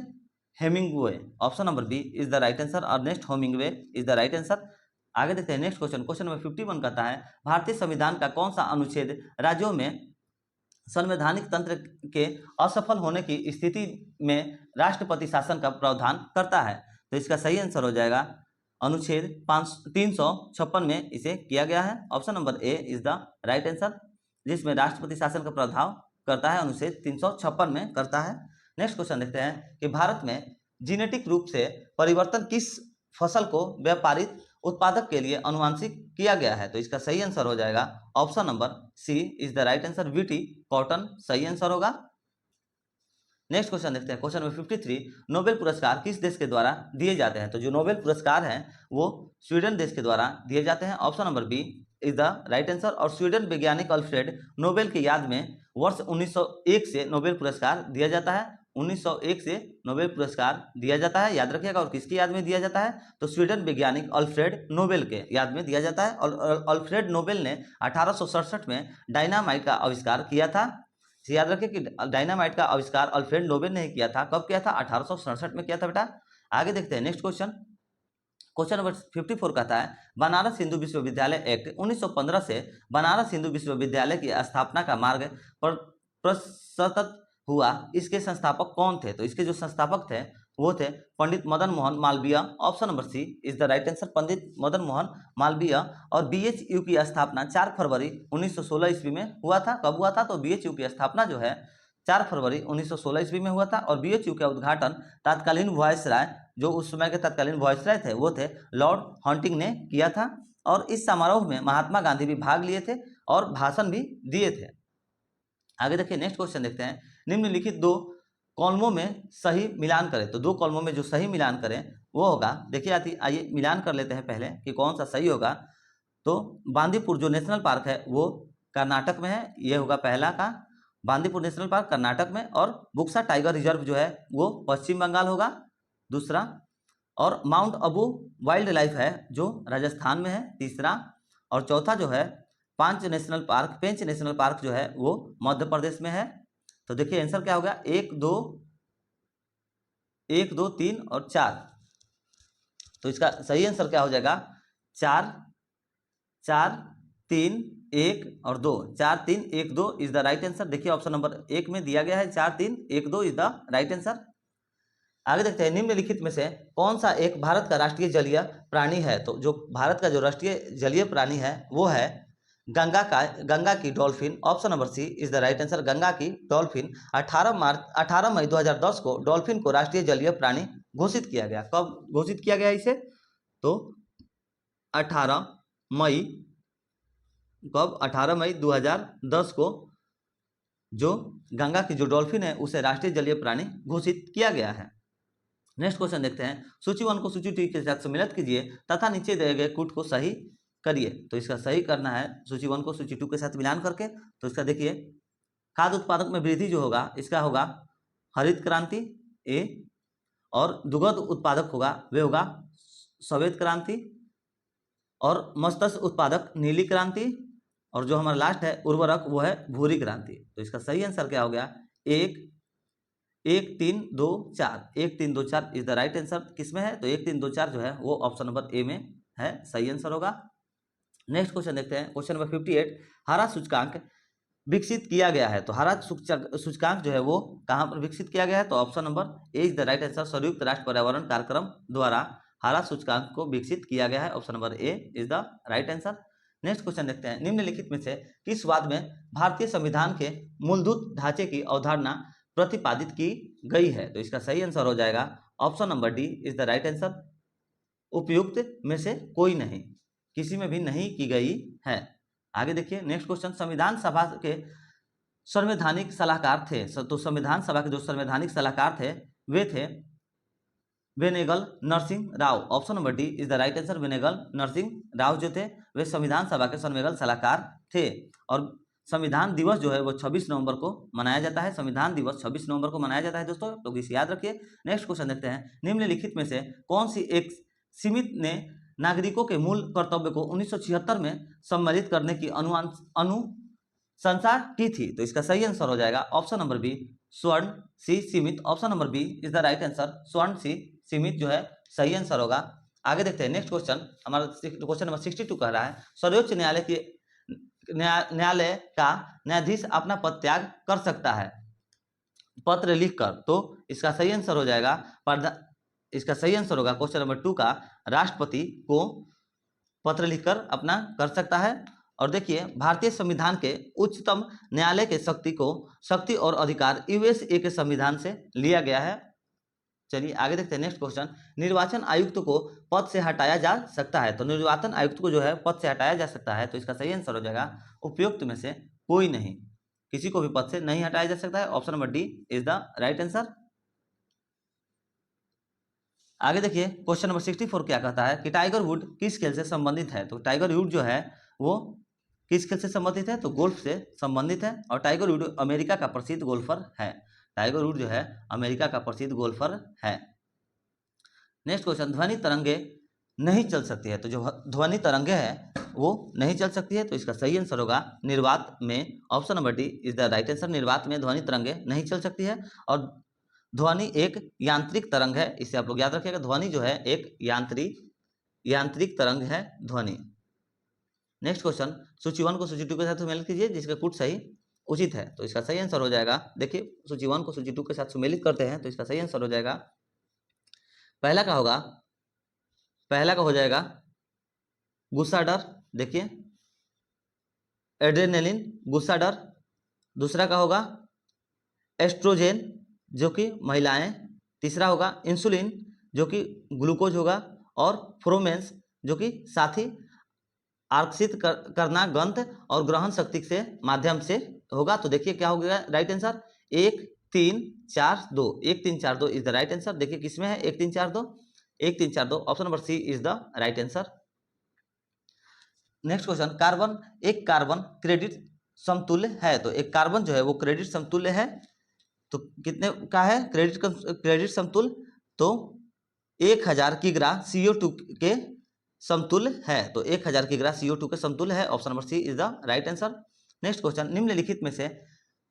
Hemingway. Option number B is the right answer, Ernest Hemingway is the right answer. आगे देखते हैं नेक्स्ट क्वेश्चन, क्वेश्चन नंबर 51 कहता है, भारतीय संविधान का कौन सा अनुच्छेद राज्यों में संवैधानिक तंत्र के असफल होने की स्थिति में राष्ट्रपति शासन का प्रावधान करता है। तो इसका सही आंसर हो जाएगा अनुच्छेद 356 में इसे किया गया है। Option number A is the right answer, जिसमें राष्ट्रपति शासन का प्रावधान करता है अनुच्छेद 356 में करता है। नेक्स्ट क्वेश्चन देखते हैं कि भारत में जेनेटिक रूप से परिवर्तन किस फसल को व्यापारिक उत्पादक के लिए अनुवांशिक किया गया है। तो इसका सही आंसर हो जाएगा option number C is the right answer, BT cotton सही आंसर होगा। नेक्स्ट क्वेश्चन देखते हैं, क्वेश्चन नंबर 53, नोबेल पुरस्कार किस देश के द्वारा दिए जाते हैं। तो जो नोबेल पुरस्कार हैं वो स्वीडन देश के द्वारा दिए जाते हैं। Option number B is the right answer. और स्वीडन वैज्ञानिक अल्फ्रेड नोबेल की याद में वर्ष 1901 से नोबेल पुरस्कार दिया जाता है। 1901 से नोबेल पुरस्कार दिया जाता है, याद रखिएगा। और किसकी याद में दिया जाता है, तो स्वीडन वैज्ञानिक अल्फ्रेड नोबेल के याद में दिया जाता है। और अल्फ्रेड नोबेल ने 1867 में डायनामाइट का आविष्कार किया था, याद रखिए कि डायनामाइट का आविष्कार अल्फ्रेड नोबेल ने किया था। कब किया था? 1867 में किया था बेटा। आगे देखते हैं नेक्स्ट क्वेश्चन। क्वेश्चन नंबर 54 कहता है बनारस हिंदू विश्वविद्यालय एक्ट 1915 से बनारस हिंदू विश्वविद्यालय की स्थापना का मार्ग प्रशस्त हुआ, इसके संस्थापक कौन थे? तो इसके जो संस्थापक थे वो थे Pandit Madan Mohan Malviya. Option number C is the right answer, Pandit Madan Mohan Malviya. और BHU की स्थापना 4 फरवरी 1916 ईस्वी में हुआ था। कब हुआ था? तो BHU की स्थापना जो है 4 फरवरी 1916 ईस्वी में हुआ था। और BHU का उद्घाटन तत्कालीन वायसराय, जो उस समय के तत्कालीन वायसराय थे वो थे लॉर्ड हॉन्टिंग ने किया था। और इस समारोह में महात्मा गांधी भी भाग लिए थे और भाषण भी दिए थे। आगे देखिए नेक्स्ट क्वेश्चन देखते हैं। निम्नलिखित दो कॉलमों में सही मिलान करें। तो दो कॉलमों में जो सही मिलान करें वो होगा, देखिए आइए मिलान कर लेते हैं पहले कि कौन सा सही होगा। तो बांदीपुर जो नेशनल पार्क है वो कर्नाटक में है, ये होगा पहला का, बांदीपुर नेशनल पार्क कर्नाटक में। और बुक्सा टाइगर रिजर्व जो है वो पश्चिम बंगाल होगा दूसरा। और माउंट अबू वाइल्ड लाइफ है जो राजस्थान में है तीसरा। और चौथा जो है पेंच नेशनल पार्क जो है वो मध्य प्रदेश में है। तो देखिए आंसर क्या होगा, 1 2 3 और 4। तो इसका सही आंसर क्या हो जाएगा, 4 4 3 1 और 2। 4 3 1 2 इज द राइट आंसर। देखिए ऑप्शन नंबर 1 में दिया गया है 4 3 1 2 इज द राइट आंसर। आगे देखते हैं निम्नलिखित में से कौन सा एक भारत का राष्ट्रीय जलीय प्राणी है। तो जो भारत का जो राष्ट्रीय जलीय प्राणी है वो है गंगा की dolphin. Option number C is the right answer, Ganga की डॉल्फिन। 18 मई 2010 को डॉल्फिन को राष्ट्रीय जलीय प्राणी घोषित किया गया। कब घोषित किया गया इसे? तो 18 मई 2010 को जो गंगा की जो डॉल्फिन है उसे राष्ट्रीय जलीय प्राणी घोषित किया गया है। नेक्स्ट क्वेश्चन देखते हैं। सूची 1 को सूची 2 के साथ सम्मिलित कीजिए तथा नीचे दिए गए कूट को सही करिए। तो इसका सही करना है सूची 1 को सूची 2 के साथ मिलान करके। तो इसका देखिए खाद्य उत्पादक में वृद्धि जो होगा इसका होगा हरित क्रांति ए। और दुग्ध उत्पादक होगा वे होगा श्वेत क्रांति। और मत्स्य उत्पादक नीली क्रांति। और जो हमारा लास्ट है उर्वरक वो है भूरी क्रांति। तो इसका सही आंसर क्या हो गया, 1 3 2 4। 1 3 2 4 इज द राइट आंसर। किसमें है? तो 1 3 2 4 जो है वो ऑप्शन नंबर ए में है, सही आंसर होगा। नेक्स्ट क्वेश्चन देखते हैं। क्वेश्चन नंबर 58 हरा सूचकांक विकसित किया गया है। तो हरा सूचकांक जो है वो कहाँ पर विकसित किया गया है? तो option number A is the right answer. संयुक्त राष्ट्र पर्यावरण कार्यक्रम द्वारा हरा सूचकांक को विकसित किया गया है। Option number A is the right answer. Next question देखते हैं। निम्नलिखित में से किस वाद में भारतीय संविधान के मूलभूत ढांचे की अवधारणा प्रतिपादित की गई है? तो इसका सही आंसर हो जाएगा option number D is the right answer. उपयुक्त में से कोई नहीं, किसी में भी नहीं की गई है। आगे देखिए नेक्स्ट क्वेश्चन। संविधान सभा के संवैधानिक सलाहकार थे। तो संविधान सभा के जो संवैधानिक सलाहकार थे वे थे Benegal Narsing Rau. Option number D is the right answer. Benegal Narsing Rau जो थे वे संविधान सभा के संवैधानिक सलाहकार थे। और संविधान दिवस जो है वो 26 नवंबर को मनाया जाता है। संविधान दिवस 26 नवंबर को मनाया जाता है दोस्तों, तो इसे याद रखिए। नेक्स्ट क्वेश्चन देखते हैं। निम्नलिखित में से कौन सी एक समिति ने नागरिकों के मूल कर्तव्य को 1976 में सम्मिलित करने की अनुशंसा की थी? तो इसका सही आंसर हो जाएगा ऑप्शन नंबर बी स्वर्ण सी सीमित। Option number B is the right answer. स्वर्ण सी सीमित जो है सही आंसर होगा। आगे देखते हैं नेक्स्ट क्वेश्चन। हमारा क्वेश्चन नंबर 62 कह रहा है सर्वोच्च न्यायालय का न्यायाधीश अपना पद त्याग कर सकता है पत्र लिखकर। तो इसका सही आंसर हो जाएगा इसका सही आंसर होगा क्वेश्चन नंबर 2 का राष्ट्रपति को पत्र लिखकर अपना कर सकता है। और देखिए भारतीय संविधान के उच्चतम न्यायालय के शक्ति और अधिकार USA के संविधान से लिया गया है। चलिए आगे देखते हैं नेक्स्ट क्वेश्चन। निर्वाचन आयुक्त को पद से हटाया जा सकता है। तो निर्वाचन आयुक्त को जो है पद से हटाया जा सकता है। तो इसका सही आंसर हो जाएगा उपयुक्त में से कोई नहीं, किसी को भी पद से नहीं हटाया जा सकता है। Option number D is the right answer. आगे देखिए क्वेश्चन नंबर 64 क्या कहता है कि टाइगर वुड किस खेल से संबंधित है? तो टाइगर वुड जो है वो किस खेल से संबंधित है? तो गोल्फ से संबंधित है। और टाइगर वुड अमेरिका का प्रसिद्ध गोल्फर है। टाइगर वुड जो है अमेरिका का प्रसिद्ध गोल्फर है। Next question. ध्वनि तरंगे नहीं चल सकती है। तो जो ध्वनि तरंगे है वो नहीं चल सकती है। तो इसका सही आंसर होगा निर्वात में, option number D is the right answer. निर्वात में ध्वनि तरंगे नहीं चल सकती है और ध्वनि एक यांत्रिक तरंग है, इसे आप लोग याद रखिएगा। ध्वनि जो है एक यांत्रिक तरंग है ध्वनि। नेक्स्ट क्वेश्चन, सूची 1 को सूची 2 के साथ सुमेलित कीजिए जिसका कूट सही उचित है। तो इसका सही आंसर हो जाएगा, देखिए सूची 1 को सूची 2 के साथ सुमेलित करते हैं तो इसका सही आंसर हो जाएगा, पहला का हो जाएगा गुस्सा डर, देखिए एड्रेनलिन गुस्सा डर। दूसरा का होगा एस्ट्रोजेन जो कि महिलाएं। तीसरा होगा इंसुलिन जो कि ग्लूकोज होगा, और फ्रोमेंस जो कि साथी आकर्षित करना गंध और ग्रहण शक्ति से माध्यम से होगा। तो देखिए क्या हो गया right answer, 1 3 4 2, 1 3 4 2 is the right answer. देखिए किसमें है 1 3 4 2, 1 3 4 2, option number C is the right answer. Next question, एक कार्बन क्रेडिट समतुल्य है। तो एक कार्बन जो है वो क्रेडिट समतुल्य है, तो कितने का है क्रेडिट समतुल्य, तो 1000 किग्रा CO2 के समतुल्य है। तो 1000 किग्रा CO2 के समतुल्य है, option number C is the right answer. Next question, निम्नलिखित में से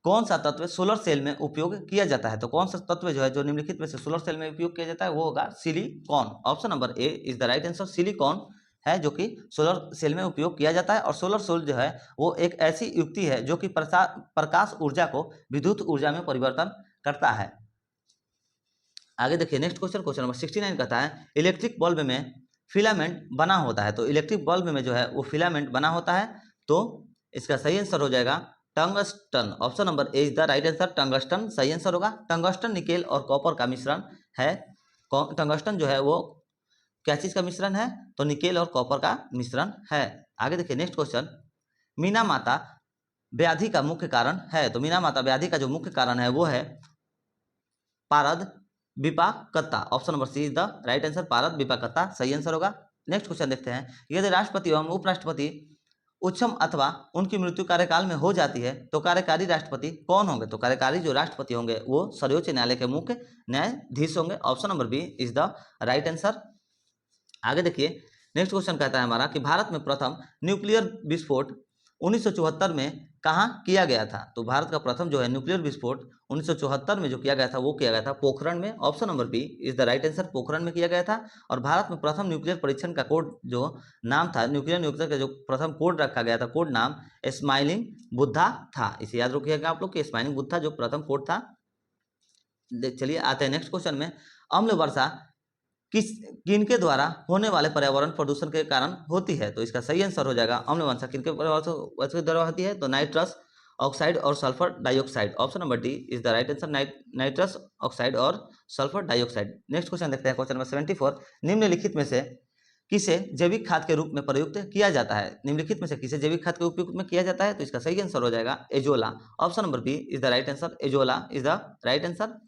कौन सा तत्व सोलर सेल में उपयोग किया जाता है। तो कौन सा तत्व जो है जो निम्नलिखित में से सोलर सेल में उपयोग किया जाता है वो होगा silicon, option number A is the right answer. Silicon है जो कि सोलर सेल में उपयोग किया जाता है, और सोलर सेल जो है वो एक ऐसी युक्ति है जो कि प्रकाश ऊर्जा को विद्युत ऊर्जा में परिवर्तन करता है। आगे देखिए नेक्स्ट क्वेश्चन नंबर 69 कहता है इलेक्ट्रिक बल्ब में फिलामेंट बना होता है। तो इलेक्ट्रिक बल्ब में जो है वो फिलामेंट बना होता है, तो इसका सही आंसर हो जाएगा tungsten, option number A is the right answer. Tungsten सही आंसर होगा। टंगस्टन निकेल और कॉपर का मिश्रण है। टंगस्टन जो है वो क्या चीज का मिश्रण है, तो निकेल और कॉपर का मिश्रण है। आगे देखिए नेक्स्ट क्वेश्चन, मीना माता व्याधि का मुख्य कारण है। तो मीना माता व्याधि का जो मुख्य कारण है वो है पारद विपाकता, option number C is the right answer. पारद विपाकता सही आंसर होगा। नेक्स्ट क्वेश्चन देखते हैं, यदि राष्ट्रपति एवं उपराष्ट्रपति उच्चम अथवा उनकी मृत्यु कार्यकाल में हो जाती है तो कार्यकारी राष्ट्रपति कौन होंगे। तो कार्यकारी जो राष्ट्रपति होंगे वो सर्वोच्च न्यायालय के मुख्य न्यायाधीश होंगे, option number B is the right answer. आगे देखिए नेक्स्ट क्वेश्चन कहता है हमारा कि भारत में प्रथम न्यूक्लियर विस्फोट 1974 में कहाँ किया गया था। तो भारत का प्रथम जो है न्यूक्लियर विस्फोट 1974 में जो किया गया था वो किया गया था पोखरण में, option number B is the right answer. Pokhran में किया गया था। और भारत में प्रथम न्यूक्लियर परीक्षण का कोड जो नाम था, न्यूक्लियर का जो प्रथम कोड रखा गया था, कोड नाम स्माइलिंग बुद्धा था। इसे याद रखिएगा आप लोग कि स्माइलिंग बुद्धा जो प्रथम कोड था। चलिए आते हैं नेक्स्ट क्वेश्चन में, अम्ल वर्षा किनके द्वारा होने वाले पर्यावरण प्रदूषण के कारण होती है। तो इसका सही आंसर हो जाएगा अम्ल वर्षा किनके द्वारा होती है, तो नाइट्रस ऑक्साइड और sulphur dioxide, option number D is the right answer. Nitrous oxide और सल्फर डाइऑक्साइड। नेक्स्ट क्वेश्चन देखते हैं, क्वेश्चन नंबर 74, निम्नलिखित में से किसे जैविक खाद के रूप में प्रयुक्त किया जाता है। निम्नलिखित में से किसे जैविक खाद के उपयोग में किया जाता है, तो इसका सही आंसर हो जाएगा azolla, option number B is the right answer. Azolla is the right answer.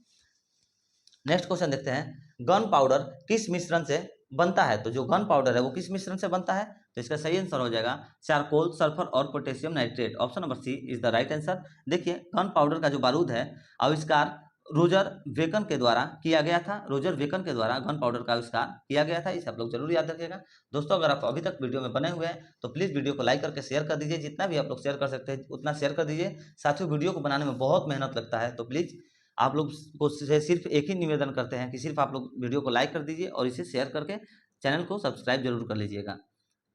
Next question देखते हैं, गन पाउडर किस मिश्रण से बनता है। तो जो गन पाउडर है वो किस मिश्रण से बनता है, तो इसका सही आंसर हो जाएगा चारकोल, सल्फर और potassium nitrate, option number C is the right answer. देखिए गन पाउडर का जो बारूद है आविष्कार रोजर वेकन के द्वारा किया गया था। रोजर वेकन के द्वारा गन पाउडर का आविष्कार किया गया था, इसे आप लोग जरूर याद रखिएगा। दोस्तों अगर आप अभी तक वीडियो में बने हुए हैं तो प्लीज वीडियो को लाइक करके शेयर कर दीजिए, जितना भी आप लोग शेयर कर सकते हैं उतना शेयर कर दीजिए। साथियों वीडियो को बनाने में बहुत मेहनत लगता है, तो प्लीज आप लोग को सिर्फ एक ही निवेदन करते हैं कि सिर्फ आप लोग वीडियो को लाइक कर दीजिए और इसे शेयर करके चैनल को सब्सक्राइब जरूर कर लीजिएगा।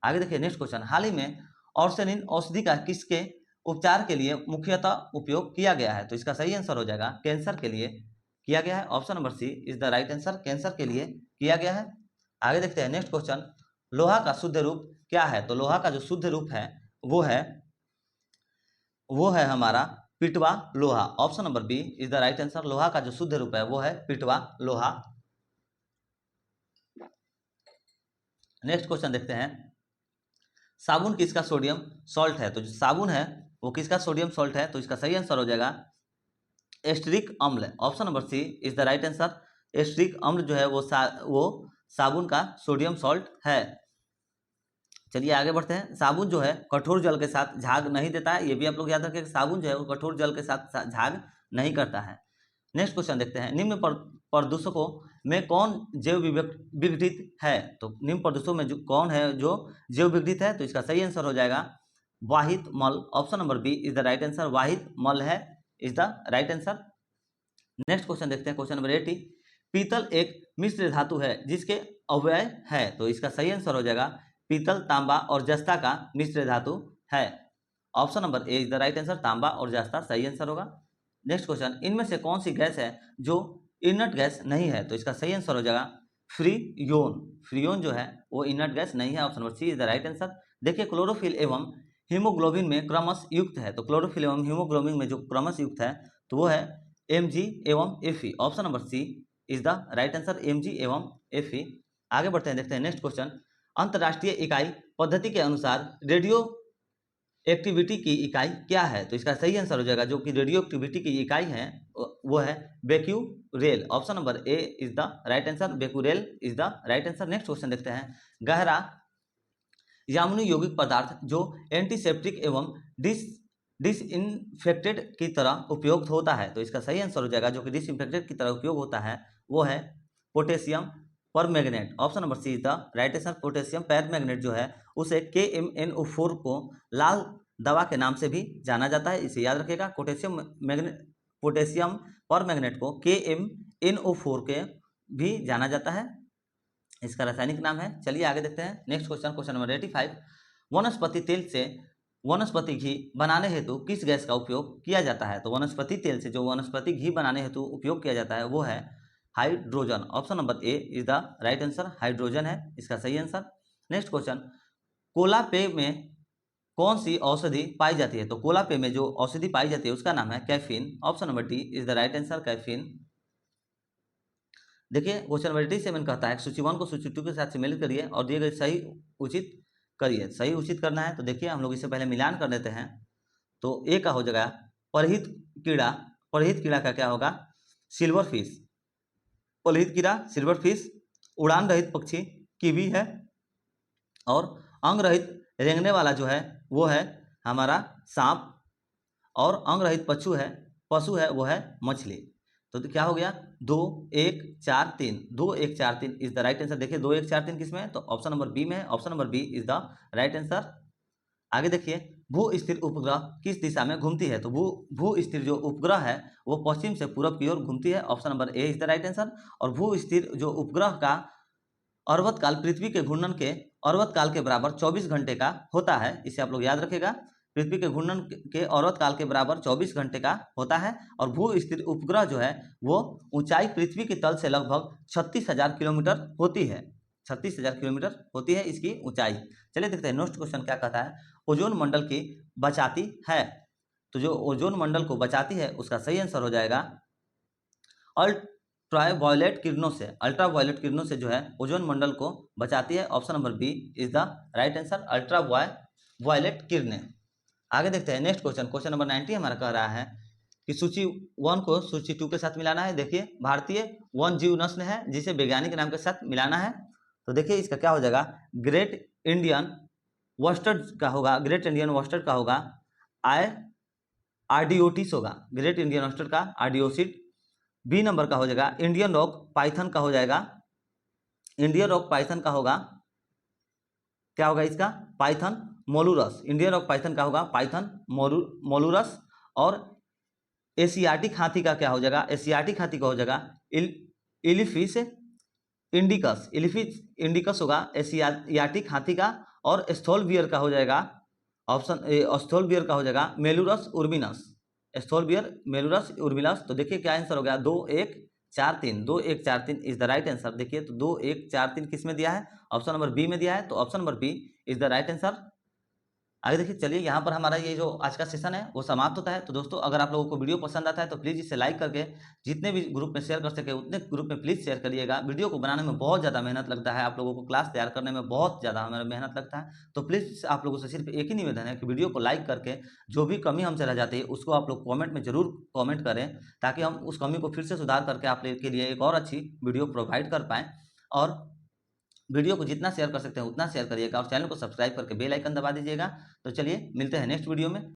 आगे देखिए नेक्स्ट क्वेश्चन, हाल ही में ऑर्सेनिन औषधि का किसके उपचार के लिए मुख्यतः उपयोग किया गया है। तो इसका सही आंसर हो जाएगा कैंसर के लिए किया गया है, option number C is the right answer. Cancer के लिए किया गया है। आगे देखते हैं नेक्स्ट क्वेश्चन, लोहा का शुद्ध रूप क्या है। तो लोहा का जो शुद्ध रूप है वो है हमारा पिटवा लोहा, option number B is the right answer. लोहा का जो शुद्ध रूप है वो है पिटवा लोहा। नेक्स्ट क्वेश्चन देखते हैं, साबुन किसका सोडियम सॉल्ट है। तो जो साबुन है वो किसका सोडियम सॉल्ट है, तो इसका सही आंसर हो जाएगा एस्टरिक अम्ल, option number C is the right answer. एस्टरिक अम्ल जो है वो साबुन का सोडियम सॉल्ट है। चलिए आगे बढ़ते हैं, साबुन जो है कठोर जल के साथ झाग नहीं देता है, ये भी आप लोग याद रखें। साबुन जो है वो कठोर जल के साथ झाग नहीं करता है। नेक्स्ट क्वेश्चन देखते हैं, निम्न प्रदूषकों में कौन जैव विघटित है? तो निम्न प्रदेशों में जो कौन है जो जैव विघटित है? तो इसका सही आंसर हो जाएगा वाहित मल। Option number B is the right answer, वाहित मल है is the right answer. Next question देखते हैं, क्वेश्चन नंबर 80। पीतल एक मिश्र धातु है जिसके अवयव है, तो इसका सही आंसर हो जाएगा पीतल तांबा और जस्ता का मिश्र धातु है। Option number A is the right answer, तांबा और जस्ता सही आंसर होगा। नेक्स्ट क्वेश्चन, इनमें से कौन सी गैस है जो इनर्ट गैस नहीं है? तो इसका सही आंसर हो जाएगा फ्रीयोन। फ्रीयोन जो है वो इनर्ट गैस नहीं है। Option number C is the right answer. देखिए क्लोरोफिल एवं हीमोग्लोबिन में क्रमश युक्त है, तो क्लोरोफिल एवं हीमोग्लोबिन में जो क्रमश युक्त है तो वो है Mg एवं Fe। Option number C is the right answer, Mg एवं Fe। आगे बढ़ते हैं, देखते हैं नेक्स्ट क्वेश्चन। अंतरराष्ट्रीय इकाई पद्धति के अनुसार रेडियो एक्टिविटी की इकाई क्या है? तो इसका सही आंसर हो जाएगा जो कि रेडियो एक्टिविटी की इकाई है वो है Becquerel. Option number A is the right answer, Becquerel is the right answer. Next question देखते हैं, गहरा यामुनी यौगिक पदार्थ जो एंटीसेप्टिक एवं डिसइंफेक्टेड की तरह उपयोग होता है, तो इसका सही आंसर हो जाएगा जो कि डिसइंफेक्टेड की तरह उपयोग होता है वो है potassium permanganate. Option number C is the right answer. Potassium permanganate जो है उसे KMnO4 को लाल दवा के नाम से भी जाना जाता है, इसे याद रखिएगा। पोटेशियम परमैंगनेट को KMnO4 के भी जाना जाता है, इसका रासायनिक नाम है। चलिए आगे देखते हैं नेक्स्ट क्वेश्चन, क्वेश्चन नंबर 85। वनस्पति तेल से वनस्पति घी बनाने हेतु किस गैस का उपयोग किया जाता है? तो वनस्पति तेल से जो वनस्पति घी बनाने हेतु उपयोग किया जाता है वो है hydrogen. Option number A is the right answer, hydrogen है इसका सही आंसर। नेक्स्ट क्वेश्चन, कोला पेय में कौन सी औषधि पाई जाती है? तो कोला पेय में जो औषधि पाई जाती है उसका नाम है caffeine. Option number D is the right answer, caffeine. देखिए क्वेश्चन नंबर 87 कहता है सूची 1 को सूची 2 के साथ सम्मिलित करिए और दिए गए सही उचित करिए। सही उचित करना है तो देखिए हम लोग इससे पहले मिलान कर देते हैं। तो ए का हो जाएगा परहित कीड़ा। परहित कीड़ा का क्या होगा? Silver fish. परहित कीड़ा सिल्वर फिश। उड़ान रहित पक्षी कीवी है, और अंग रहित रेंगने वाला जो है वो है हमारा सांप, और अंग रहित पशु है वो है मछली। तो क्या हो गया? 2 1 4 3, 2 1 4 3 इज द राइट आंसर। देखिए 2 1 4 3 किस में है? तो ऑप्शन नंबर बी में है। Option number B is the right answer. आगे देखिए, भू स्थिर उपग्रह किस दिशा में घूमती है? तो भू स्थिर जो उपग्रह है वो पश्चिम से पूरब की ओर घूमती है। Option number A is the right answer. और भू स्थिर जो उपग्रह का अर्वतकाल पृथ्वी के घूर्णन के अर्वतकाल के बराबर 24 घंटे का होता है, इसे आप लोग याद रखेगा। पृथ्वी के घूर्णन के औरतकाल के बराबर 24 घंटे का होता है। और भू स्थिर उपग्रह जो है वो ऊंचाई पृथ्वी के तल से लगभग 36,000 किलोमीटर होती है। 36,000 किलोमीटर होती है इसकी ऊंचाई। चलिए देखते हैं नेक्स्ट क्वेश्चन क्या कहता है। ओजोन मंडल की बचाती है, तो जो ओजोन मंडल को बचाती है उसका सही आंसर हो जाएगा अल्ट्रावायलेट किरणों से। अल्ट्रावायलेट किरणों से जो है ओजोन मंडल को बचाती है। Option number B is the right answer, ultraviolet किरणें। आगे देखते हैं नेक्स्ट क्वेश्चन, क्वेश्चन नंबर 90 हमारा कह रहा है कि सूची 1 को सूची 2 के साथ मिलाना है। देखिए भारतीय वन जीव नस्ल है जिसे वैज्ञानिक नाम के साथ मिलाना है। तो देखिए इसका क्या हो जाएगा? ग्रेट इंडियन वस्टर्ड का होगा, ग्रेट इंडियन वस्टर्ड का होगा आर्डियोटिस होगा, ग्रेट इंडियन वस्टर्ड का आर्डियोसिट। बी नंबर का हो जाएगा इंडियन रॉक पाइथन का हो जाएगा, इंडियन रॉक पाइथन का होगा, क्या होगा इसका? पाइथन मोलुरस। इंडियन रॉक पाइथन का होगा पाइथन मोलुरस। और एशियाटिक हाथी का क्या हो जाएगा? एशियाटिक हाथी का हो जाएगा इलिफिस इंडिकस। इलिफिस इंडिकस होगा एशियाटिक हाथी का। और स्थोल बियर का हो जाएगा ऑप्शन स्थोल बियर का हो जाएगा मेलुरस उर्बिनस। स्थोल बियर मेलुरस उर्बिनस। तो देखिए क्या आंसर हो गया? 2 1 4 3, 2 1 4 3 इज द राइट आंसर। देखिए तो 2 1 4 3 किस में दिया है? ऑप्शन नंबर बी में दिया है, तो option number B is the right answer. आगे देखिए, चलिए यहाँ पर हमारा ये जो आज का सेशन है वो समाप्त होता है। तो दोस्तों अगर आप लोगों को वीडियो पसंद आता है तो प्लीज़ इसे लाइक करके जितने भी ग्रुप में शेयर कर सके उतने ग्रुप में प्लीज़ शेयर करिएगा। वीडियो को बनाने में बहुत ज़्यादा मेहनत लगता है, आप लोगों को क्लास तैयार करने में बहुत ज़्यादा हमें मेहनत लगता है। तो प्लीज़ आप लोगों से सिर्फ एक ही निवेदन है कि वीडियो को लाइक करके जो भी कमी हमसे रह जाती है उसको आप लोग कॉमेंट में ज़रूर कॉमेंट करें, ताकि हम उस कमी को फिर से सुधार करके आप लोग के लिए एक और अच्छी वीडियो प्रोवाइड कर पाएँ। और वीडियो को जितना शेयर कर सकते हैं उतना शेयर करिएगा, और चैनल को सब्सक्राइब करके बेल आइकन दबा दीजिएगा। तो चलिए मिलते हैं नेक्स्ट वीडियो में।